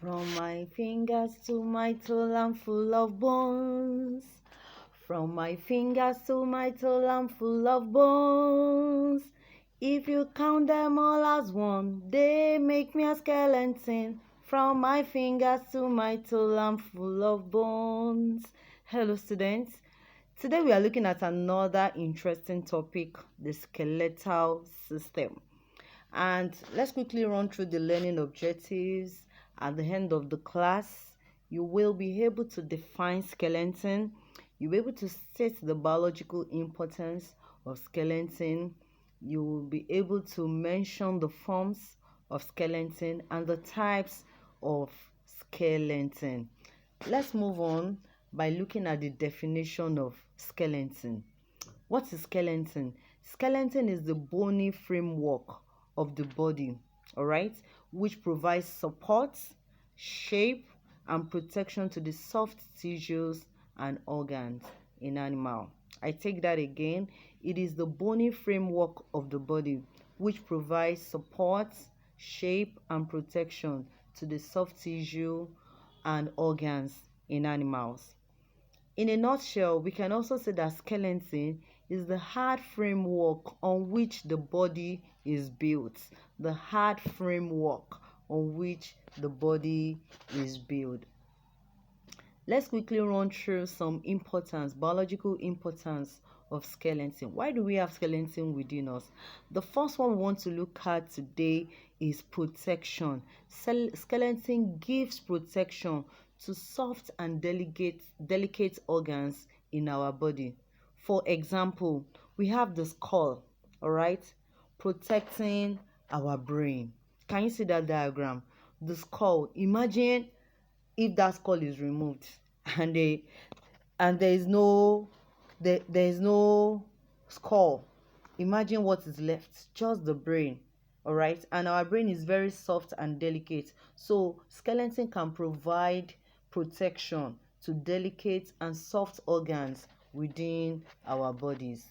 From my fingers to my toe, I'm full of bones. From my fingers to my toe, I'm full of bones. If you count them all as one, they make me a skeleton. From my fingers to my toe, I'm full of bones. Hello, students. Today we are looking at another interesting topic, the skeletal system. And let's quickly run through the learning objectives. At the end of the class, you will be able to define skeleton. You'll be able to state the biological importance of skeleton. You will be able to mention the forms of skeleton and the types of skeleton. Let's move on by looking at the definition of skeleton. What is skeleton? Skeleton is the bony framework of the body, all right, which provides support, shape, and protection to the soft tissues and organs in animal. I take that again. It is the bony framework of the body which provides support, shape, and protection to the soft tissue and organs in animals. In a nutshell, we can also say that skeleton is the hard framework on which the body is built. The hard framework on which the body is built. Let's quickly run through some biological importance of skeleton. Why do we have skeleton within us? The first one we want to look at today is protection. Skeleton gives protection to soft and delicate organs in our body. For example, we have the skull, all right, protecting our brain. Can you see that diagram? The skull. Imagine if that skull is removed and there is no skull. Imagine what is left, just the brain. All right, and our brain is very soft and delicate, so skeleton can provide protection to delicate and soft organs within our bodies.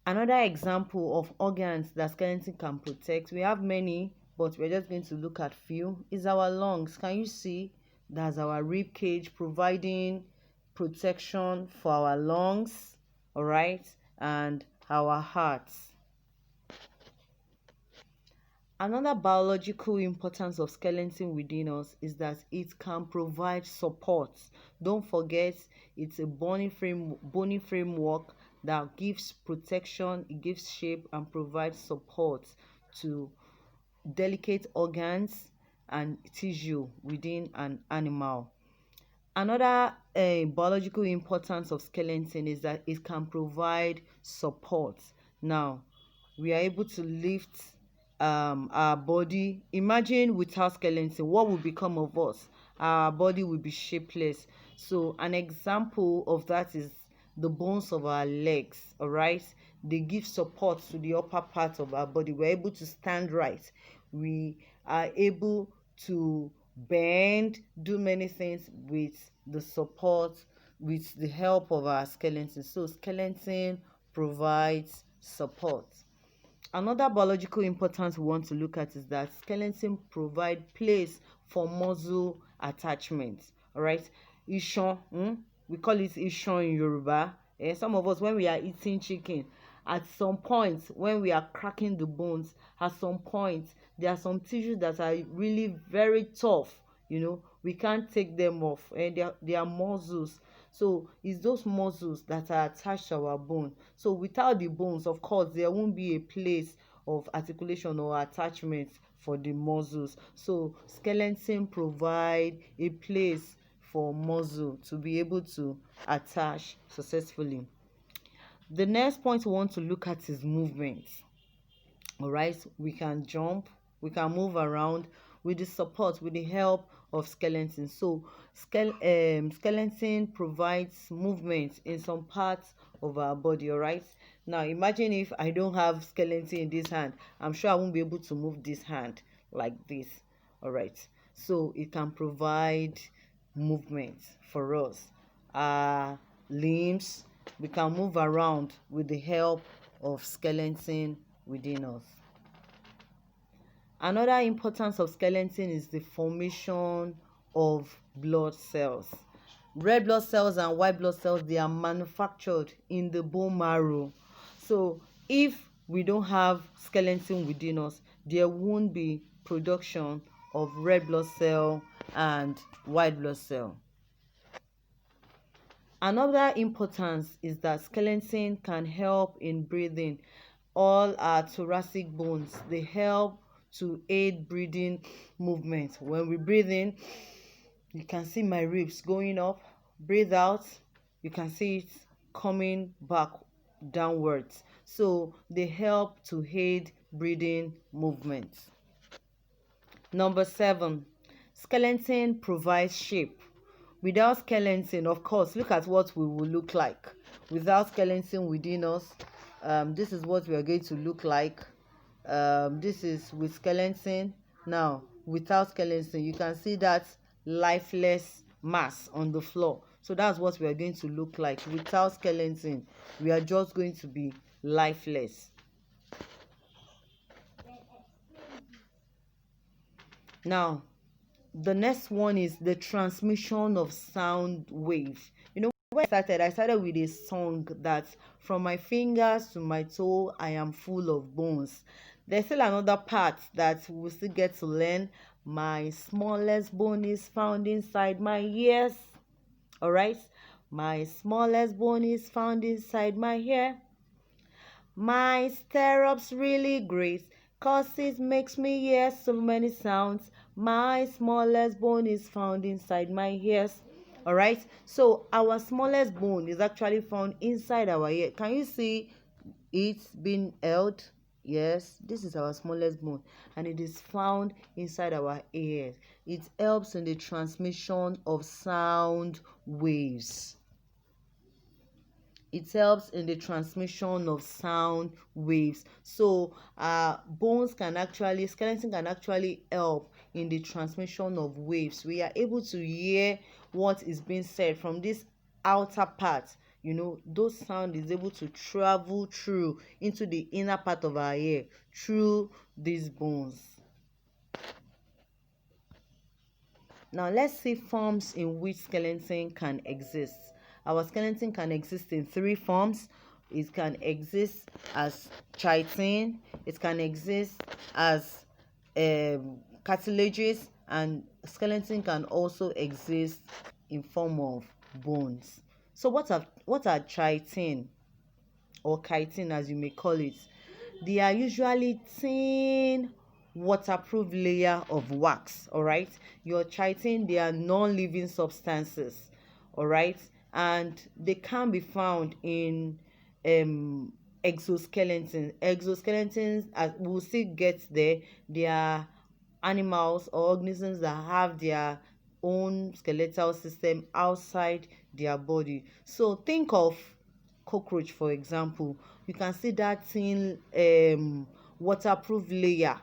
Another example of organs that skeleton can protect, we have many, but we're just going to look at few, is our lungs. Can you see? That's our rib cage providing protection for our lungs, all right, and our hearts. Another biological importance of skeleton within us is that it can provide support. Don't forget, it's a bony framework that gives protection, it gives shape and provides support to delicate organs and tissue within an animal. Another biological importance of skeleton is that it can provide support. Now, we are able to lift our body. Imagine without skeleton, what would become of us? Our body will be shapeless. So an example of that is the bones of our legs, all right? They give support to the upper part of our body. We're able to stand right. We are able to bend, do many things with the support, with the help of our skeleton. So skeleton provides support. Another biological importance we want to look at is that skeleton provide place for muscle attachment. All right, ishan, we call it ishan in Yoruba. Some of us, when we are eating chicken, at some point when we are cracking the bones, at some point there are some tissues that are really very tough. We can't take them off, and they are muscles. So it's those muscles that are attached to our bone. So without the bones, of course, there won't be a place of articulation or attachment for the muscles. So skeleton provide a place for muscle to be able to attach successfully. The next point we want to look at is movement. All right, we can jump, we can move around with the support, with the help of skeleton. So skeleton provides movement in some parts of our body. All right, now imagine if I don't have skeleton in this hand, I'm sure I won't be able to move this hand like this. All right, so it can provide movement for us. Our limbs, we can move around with the help of skeleton within us. Another importance of skeleton is the formation of blood cells. Red blood cells and white blood cells, they are manufactured in the bone marrow. So if we don't have skeleton within us, there won't be production of red blood cell and white blood cell. Another importance is that skeleton can help in breathing. All our thoracic bones, they help to aid breathing movement. When we breathe in, you can see my ribs going up. Breathe out, you can see it coming back downwards. So they help to aid breathing movements. Number 7, skeleton provides shape. Without skeleton, of course, look at what we will look like. Without skeleton within us, this is what we are going to look like. This is with skeleton. Now, without skeleton, you can see that lifeless mass on the floor. So that's what we are going to look like. Without skeleton, we are just going to be lifeless. Now, the next one is the transmission of sound waves. When I started with a song that from my fingers to my toe, I am full of bones. There's still another part that we'll still get to learn. My smallest bone is found inside my ears. All right. My smallest bone is found inside my ear. My stirrups really grace, 'cause it makes me hear so many sounds. My smallest bone is found inside my ears. All right, so our smallest bone is actually found inside our ear. Can you see it being held? Yes, this is our smallest bone, and it is found inside our ears. It helps in the transmission of sound waves. It helps in the transmission of sound waves. So skeleton can actually help in the transmission of waves. We are able to hear what is being said from this outer part. Those sound is able to travel through into the inner part of our ear through these bones. Now let's see forms in which skeleton can exist. Our skeleton can exist in 3 forms. It can exist as chitin, it can exist as cartilages, and skeleton can also exist in form of bones. So what are chitin or chitin, as you may call it? They are usually thin waterproof layer of wax. All right, your chitin, they are non-living substances. All right, and they can be found in exoskeletons, as we'll still get there. They are animals or organisms that have their own skeletal system outside their body. So think of cockroach, for example. You can see that thin waterproof layer,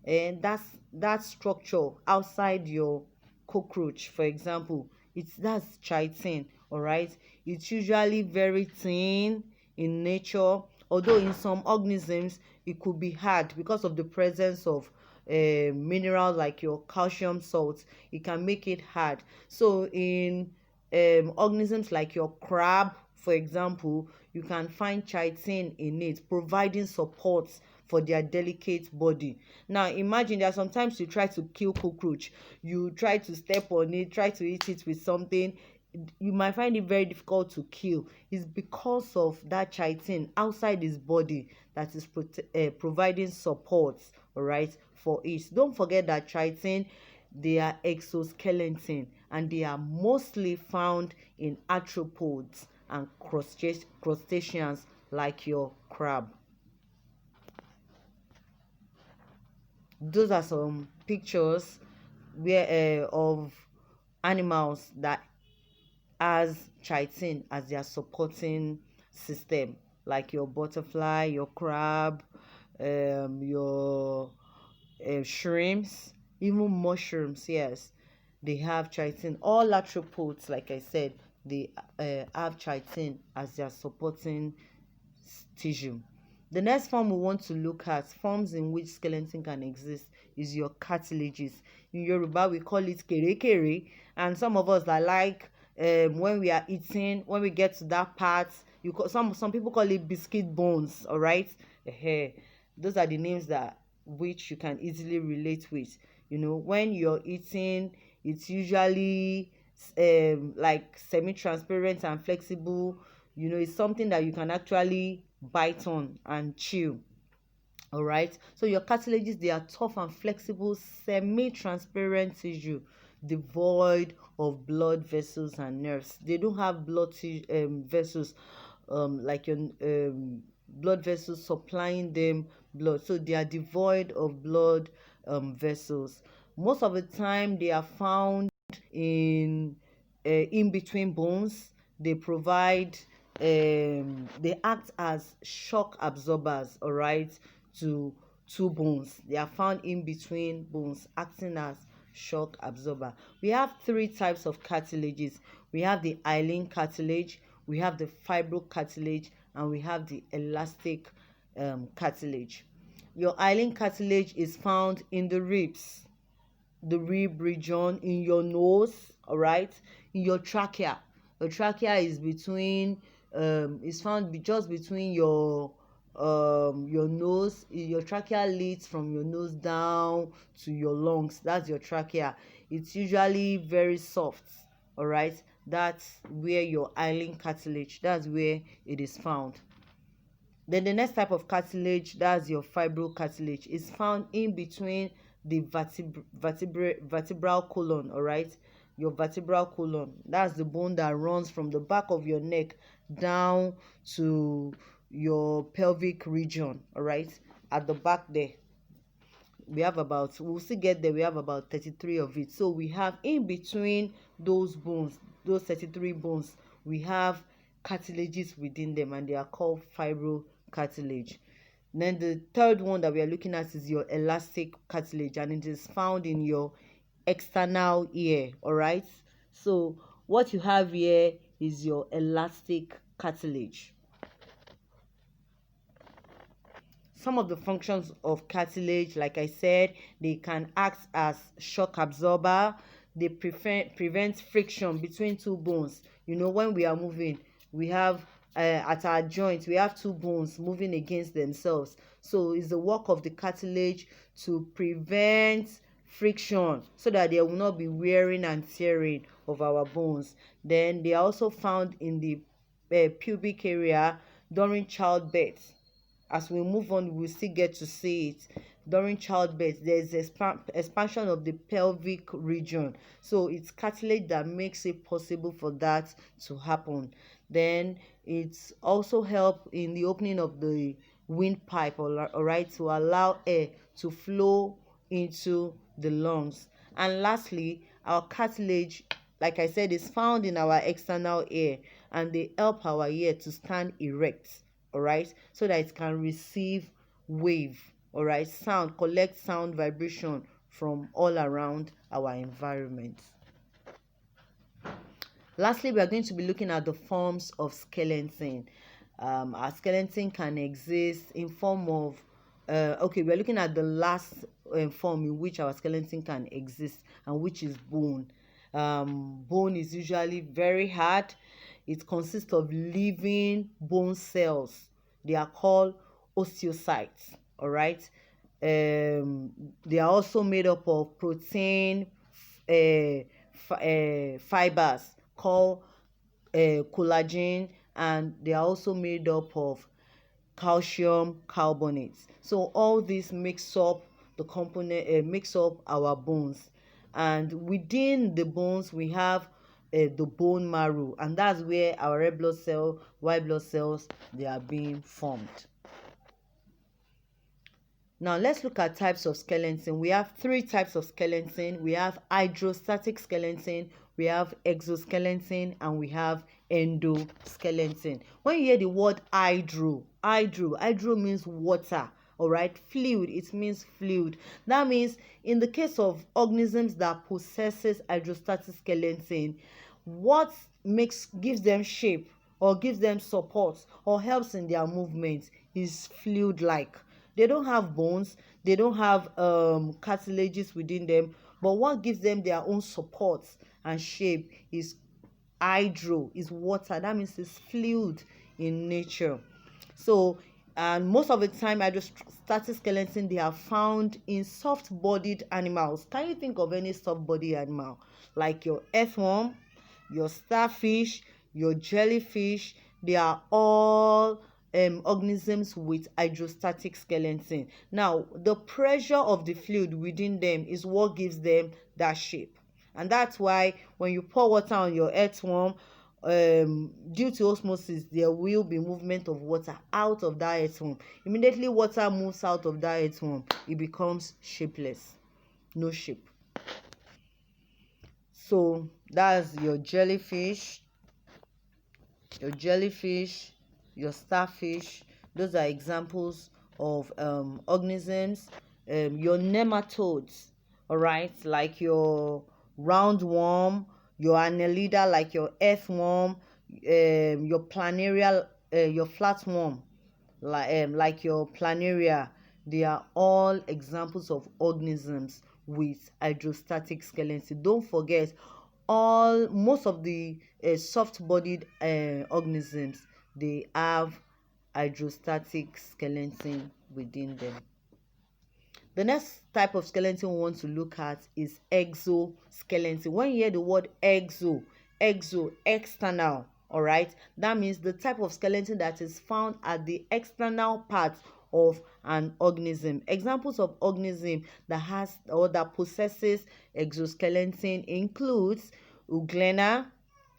and that structure outside your cockroach, for example. That's chitin. All right, it's usually very thin in nature, although in some organisms it could be hard because of the presence of minerals like your calcium salts. It can make it hard. So in organisms like your crab, for example, you can find chitin in it, providing support for their delicate body. Now imagine that sometimes you try to kill cockroach, you try to step on it, try to eat it with something, you might find it very difficult to kill. It's because of that chitin outside his body that is providing support, all right, for it. Don't forget that chitin, they are exoskeleton, and they are mostly found in arthropods and crustaceans like your crab. Those are some pictures of animals that has chitin as their supporting system, like your butterfly, your crab, your shrimps, even mushrooms. Yes, they have chitin. All arthropods, like I said, they have chitin as their supporting tissue. The next form we want to look at, forms in which skeleton can exist, is your cartilages. In Yoruba, we call it kere, and some of us that like when we are eating, when we get to that part, some people call it biscuit bones. All right, those are the names that which you can easily relate with. When you're eating, it's usually like semi-transparent and flexible. It's something that you can actually bite on and chew. All right, so your cartilages, they are tough and flexible semi-transparent tissue devoid of blood vessels and nerves. They don't have vessels, like your blood vessels supplying them blood, so they are devoid of blood vessels. Most of the time they are found in between bones. They provide they act as shock absorbers, all right, to two bones. They are found in between bones, acting as shock absorber. We have three types of cartilages. We have the hyaline cartilage, we have the fibrocartilage, and we have the elastic cartilage. Your hyaline cartilage is found in the ribs, the rib region, in your nose, all right, in your trachea. Your trachea is found just between your nose. Your trachea leads from your nose down to your lungs. That's your trachea. It's usually very soft, all right. That's where your hyaline cartilage, that's where it is found. Then the next type of cartilage, that's your fibrocartilage, is found in between the vertebral column, all right. Your vertebral column, that's the bone that runs from the back of your neck down to your pelvic region, all right. At the back there, we'll still get there, we have about 33 of it. So we have in between those bones, those 33 bones, we have cartilages within them, and they are called fibrocartilage. Then the third one that we are looking at is your elastic cartilage, and it is found in your external ear, all right. So what you have here is your elastic cartilage. Some of the functions of cartilage, like I said, they can act as shock absorber. They prevent friction between two bones. When we are moving, we have at our joints, we have two bones moving against themselves. So it's the work of the cartilage to prevent friction, so that there will not be wearing and tearing of our bones. Then they are also found in the pubic area during childbirth. As we move on, we'll still get to see it. During childbirth, there's expansion of the pelvic region, so it's cartilage that makes it possible for that to happen. Then it's also help in the opening of the windpipe, all right, to allow air to flow into the lungs. And lastly, our cartilage, like I said, is found in our external ear, and they help our ear to stand erect, all right, so that it can receive wave, all right, sound, collect sound vibration from all around our environment. Lastly, we are going to be looking at the forms of skeleton. Our skeleton can exist in form of we're looking at the last form in which our skeleton can exist, and which is bone. Bone is usually very hard. It consists of living bone cells. They are called osteocytes, all right. They are also made up of protein fibers called collagen, and they are also made up of calcium carbonates. So all this makes up the component, makes up our bones. And within the bones, we have the bone marrow, and that's where our red blood cell, white blood cells, they are being formed. Now let's look at types of skeleton. We have three types of skeleton. We have hydrostatic skeleton, we have exoskeleton, and we have endoskeleton. When you hear the word hydro means water, all right. Fluid, it means fluid. That means in the case of organisms that possesses hydrostatic skeleton, what gives them shape or gives them support or helps in their movement is fluid like. They don't have bones, they don't have cartilages within them, but what gives them their own support and shape is is water. That means it's fluid in nature. So, and most of the time hydrostatic skeleton, they are found in soft-bodied animals. Can you think of any soft-bodied animal like your earthworm, your starfish, your jellyfish? They are all organisms with hydrostatic skeleton. Now, the pressure of the fluid within them is what gives them that shape. And that's why when you pour water on your earthworm, due to osmosis, there will be movement of water out of that earthworm. Immediately water moves out of that earthworm, it becomes shapeless, no shape. So that's your jellyfish, your starfish. Those are examples of organisms. Your nematodes, all right, like your roundworm, your annelida, like your earthworm, your planaria, your flatworm, like your planaria. They are all examples of organisms with hydrostatic skeleton. Don't forget, most of the soft-bodied organisms, they have hydrostatic skeleton within them. The next type of skeleton we want to look at is exoskeleton. When you hear the word external, all right, that means the type of skeleton that is found at the external part of an organism. Examples of organism that has or that possesses exoskeleton includes Euglena,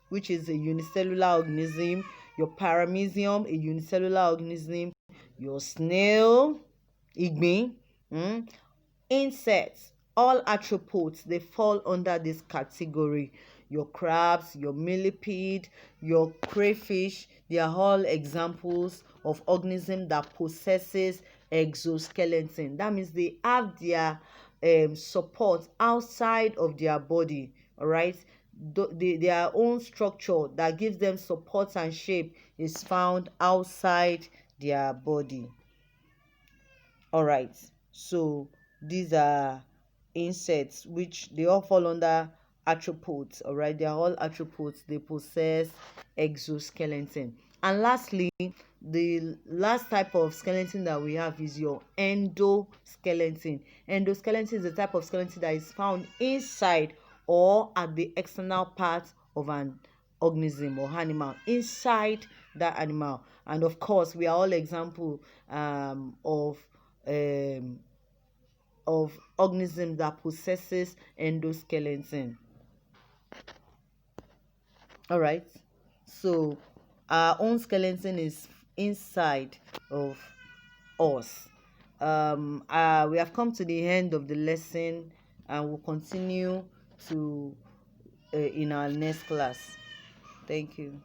which is a unicellular organism, your paramecium, a unicellular organism, your snail, igbin, insects, all arthropods, they fall under this category. Your crabs, your millipede, your crayfish, they are all examples of organism that possesses exoskeleton. That means they have their support outside of their body, all right. Their own structure that gives them support and shape is found outside their body. All right, so these are insects which they all fall under arthropods. All right, they are all arthropods, they possess exoskeleton. And lastly, the last type of skeleton that we have is your endoskeleton. Endoskeleton is the type of skeleton that is found inside or at the external part of an organism or animal, inside that animal. And of course, we are all example um, of organism that possesses endoskeleton. All right, so our own skeleton is inside of us. We have come to the end of the lesson, and we'll continue to in our next class. Thank you.